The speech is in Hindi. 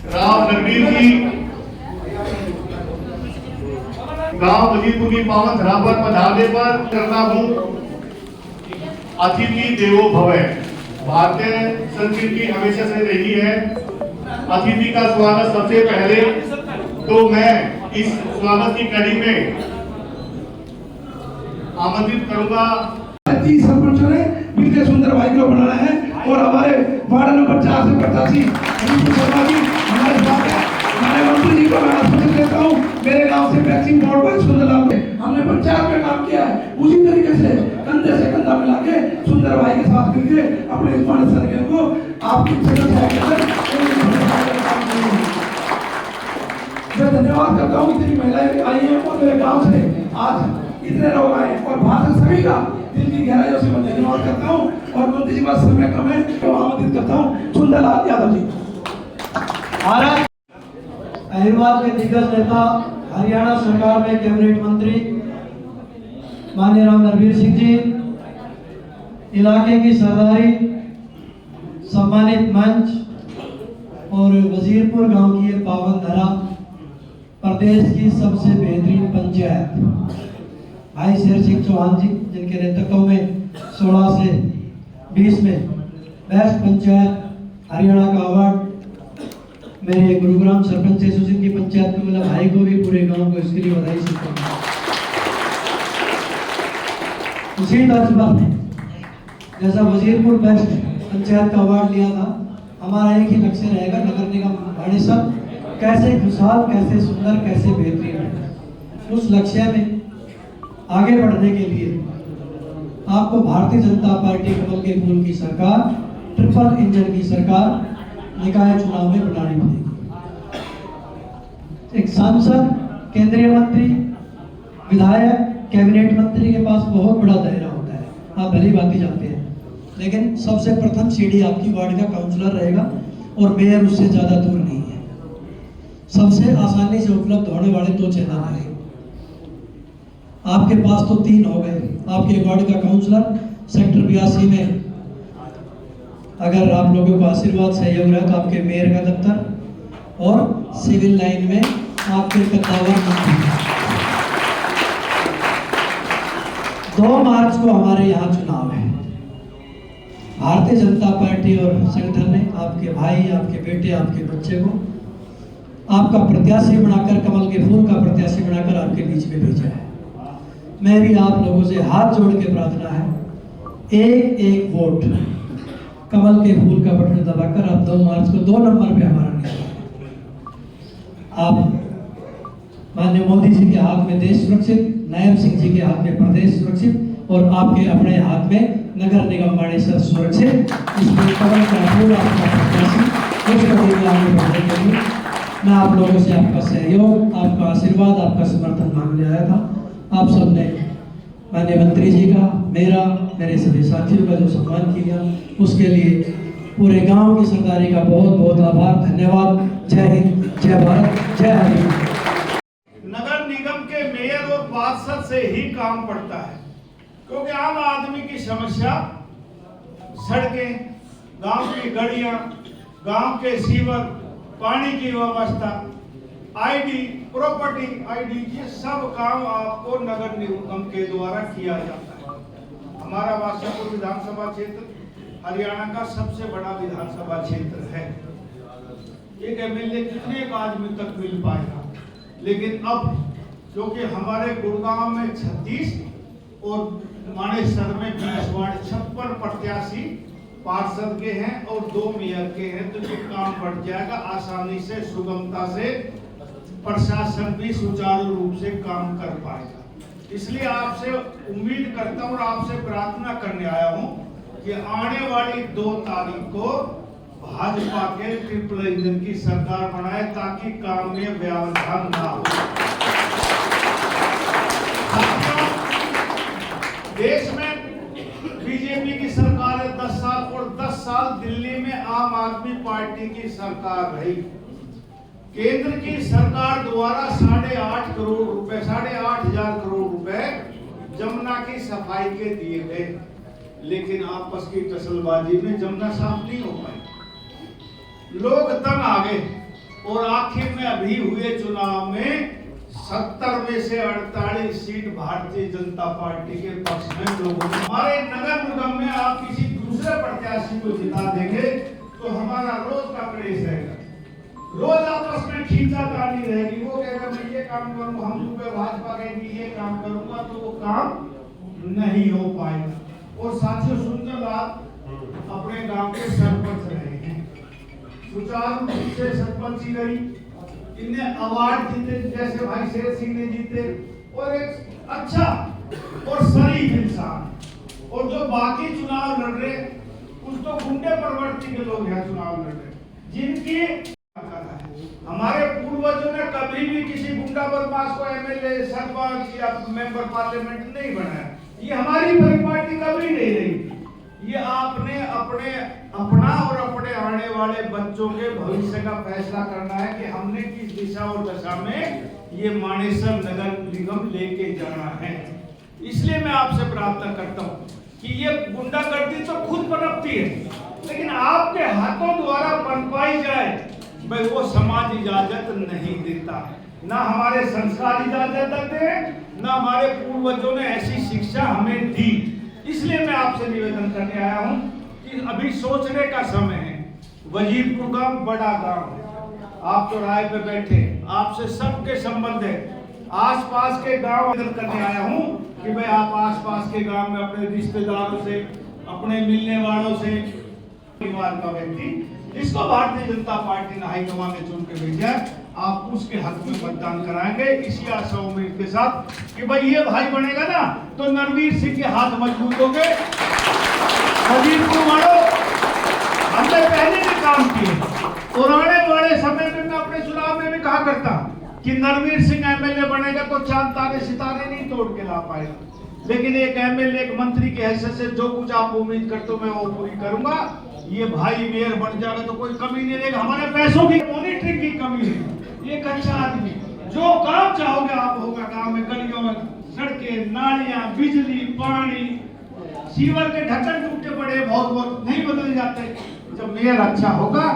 राव नरवीर जी गांव वजीरपुर की पावन धरा पर पधारने पर करता हूं अतिथि देवो भव। भारतीय संस्कृति हमेशा से रही है अतिथि का स्वागत सबसे पहले, तो मैं इस स्वागत की कड़ी में आमंत्रित करूंगा। 30 सरपंचों ने मिलकर सुंदर भाई को बनाना है और हमारे वार्ड नंबर 4 से 85 हमारे साथ है। हमारे मंत्री जी को मैं आश्वासन देता हूँ, मेरे गांव से वैक्सीन बोर्ड पर सुंदर लाल हमने पंचायत में काम किया है, उसी तरीके से कंधे से कंधा मिला के सुंदर भाई के साथ मिलकर अपने इस मानस सर्कल को आपकी मैं धन्यवाद करता हूँ। इतनी महिलाएं आई हैं और मेरे गांव से आज इतने लोग आए और भारत सभी का दिल की गहराइयों से मैं धन्यवाद करता हूँ। और मंत्री जी का समय कम है तो आमंत्रित करता हूँ सुंदरलाल यादव जी। अहिरवाद के दिग्गज नेता, हरियाणा सरकार में कैबिनेट मंत्री माननीय राव नरवीर सिंह जी, इलाके की सरदारी, सम्मानित मंच और वजीरपुर गांव की ये पावन धरा, प्रदेश की सबसे बेहतरीन पंचायत भाई शेर सिंह चौहान जी, जिनके नेतृत्व में 16 से 20 में बेस्ट पंचायत हरियाणा का अवार्ड मेरे गुरुग्राम सरपंच सुशील की पंचायत को मिला। भाई को भी पूरे गांव को इसके लिए बधाई देता हूं। उसी तर्ज पर जैसा वजीरपुर बेस्ट पंचायत का अवार्ड लिया था, हमारा एक ही लक्ष्य रहेगा, नगर निगम मानेसर कैसे खुशहाल, कैसे सुंदर, कैसे बेहतरीन है। उस लक्ष्य में आगे बढ़ने के लिए आपको भारतीय जनता पार्टी कमल के फूल की सरकार, ट्रिपल इंजन की सरकार निकाय चुनाव में बनानी पड़ेगी। एक सांसद, केंद्रीय मंत्री, विधायक, कैबिनेट मंत्री के पास बहुत बड़ा दायरा होता है, आप भली बात ही जानते हैं। लेकिन सबसे प्रथम सीढ़ी आपकी वार्ड का काउंसलर रहेगा और मेयर उससे ज्यादा दूर नहीं है। सबसे आसानी से उपलब्ध होने वाले 2 चैनल रहेंगे। आपके पास तो 3 हो गए, आपके वार्ड का काउंसलर, सेक्टर 82 में अगर आप लोगों को आशीर्वाद सहयोग रहा तो आपके मेयर का दफ्तर, और सिविल लाइन में आपके कद्दावर मंत्री। 2 मार्च को हमारे यहाँ चुनाव है। भारतीय जनता पार्टी और संगठन ने आपके भाई, आपके बेटे, आपके बच्चे को आपका प्रत्याशी बनाकर, कमल के फूल का प्रत्याशी बनाकर आपके बीच में भेजा है। मैं भी आप लोगों से हाथ जोड़ के प्रार्थना है, एक वोट कमल के फूल का बटन दबाकर आप 2 मार्च को 2 नंबर पे हमारा निशान। आप माननीय मोदी जी के हाथ में देश सुरक्षित, नायब सिंह जी के हाथ में प्रदेश सुरक्षित और आपके अपने हाथ में नगर निगम मानेसर सुरक्षित। इसमें कमल का फूल आपका प्रत्याशी आगे बढ़ने के लिए मैं आप लोगों से आपका सहयोग, आपका आशीर्वाद, आपका समर्थन मांगने आया था। आप सबने माननीय मंत्री जी का, मेरे सभी साथियों का जो सम्मान किया, उसके लिए पूरे गांव की सरदारी का बहुत बहुत आभार, धन्यवाद। जय हिंद, जय भारत, जय हरियाणा। नगर निगम के मेयर और पार्षद से ही काम पड़ता है, क्योंकि आम आदमी की समस्या सड़कें, गांव की गलियां, गांव के सीवर, पानी की व्यवस्था, आईडी, प्रॉपर्टी आईडी, ये सब काम आपको नगर निगम के द्वारा किया जाता है। हमारा वासापुर विधानसभा क्षेत्र हरियाणा का सबसे बड़ा विधानसभा क्षेत्र है। एक एमएलए कितने आदमी तक मिल पाएगा, लेकिन अब क्योंकि हमारे गुड़गांव में 36 और मानेसर में 20 वार्ड, 56 प्रत्याशी पार्षद के हैं और 2 मेयर के हैं, तो ये काम बढ़ जाएगा आसानी से, सुगमता से, प्रशासन भी सुचारू रूप से काम कर पाएगा। इसलिए आपसे उम्मीद करता हूं और आपसे प्रार्थना करने आया हूं कि आने वाली 2 तारीख को भाजपा के ट्रिपल इंजन की सरकार बनाए, ताकि काम में व्यवधान ना हो। देश में बीजेपी की सरकार है 10 साल, और 10 साल दिल्ली में आम आदमी पार्टी की सरकार रही। केंद्र की सरकार द्वारा 8.5 करोड़ रुपए, 8,500 करोड़ रुपए जमुना की सफाई के दिए गए, लेकिन आपस की टसलबाजी में जमुना साफ नहीं हो पाई। लोग तंग आ गए और आखिर में अभी हुए चुनाव में 70 में से 48 सीट भारतीय जनता पार्टी के पक्ष में लोगों ने। हमारे नगर निगम में आप किसी दूसरे प्रत्याशी को जिता देंगे तो हमारा रोज का क्लेश रहेगा, रोज आपस में खींचातानी रहेगी। वो कहेगा मैं ये काम करूंगा, हम लोग भाजपा कहेगी ये काम करूंगा, तो वो काम नहीं हो पाएगा। और साथियों सुंदर आप अपने गांव के सरपंच रहे हैं, सुचारू रूप से सरपंची रही, इन्हें अवार्ड जीते जैसे भाई शेर सिंह ने जीते, और एक अच्छा और शरीफ इंसान। और जो बाकी चुनाव लड़ रहे कुछ तो गुंडे प्रवृत्ति के लोग हैं चुनाव लड़ रहे, जिनकी हमारे पूर्वजों ने कभी भी किसी गुंडा बदमाश को एमएलए सरपंच या मेंबर पार्लियामेंट नहीं बनाया। ये हमारी पार्टी कभी नहीं रही। ये आपने अपना और अपने आने वाले बच्चों के भविष्य का फैसला करना है कि हमने किस दिशा और दशा में ये मानेसर नगर निगम लेके जाना है। इसलिए मैं आपसे प्रार्थना करता हूँ कि ये गुंडागर्दी तो खुद पनपती है, लेकिन आपके हाथों द्वारा पनपाई जाए भाई वो समाज इजाजत नहीं देता है, ना हमारे संस्कार इजाजत देते हैं, ना हमारे पूर्वजों ने ऐसी शिक्षा हमें दी। इसलिए मैं आपसे निवेदन करने आया हूं कि अभी सोचने का समय है। वजीरपुर गांव बड़ा गांव है, आप चौराहे पे बैठे, आपसे सबके संबंध है। आसपास के गांव निवेदन करने आया हूं कि भाई आप आसपास के गांव में अपने रिश्तेदारों से, अपने मिलने वालों से, परिवार का व्यक्ति जिसको भारतीय जनता पार्टी ने हाईकमान ने चुन के भेजा, आप उसके हक में मतदान कराएंगे। इसी आशा उम्मीद के साथ कि भाई ये भाई बनेगा ना तो नरवीर सिंह के हाथ मजबूत होंगे। वजीरपुर वालों, हमने पहले भी काम किए और आने वाले समय में मैं अपने चुनाव में भी कहा करता कि नरवीर सिंह एमएलए बनेगा तो चांद तारे सितारे नहीं तोड़ के ला पाएगा, लेकिन एक एमएलए एक मंत्री की हैसियत से जो कुछ आप उम्मीद करते हो मैं वो पूरी करूंगा। ये भाई मेयर बन जाएगा तो कोई कमी नहीं रहेगा, हमारे पैसों की मॉनिटरिंग की कमी नहीं। एक अच्छा आदमी जो काम चाहोगे आप होगा। गांव में गलियों में सड़कें, नालियां, बिजली, पानी, सीवर के ढक्कन टूटे पड़े बहुत नहीं बदल जाते। जब मेयर अच्छा होगा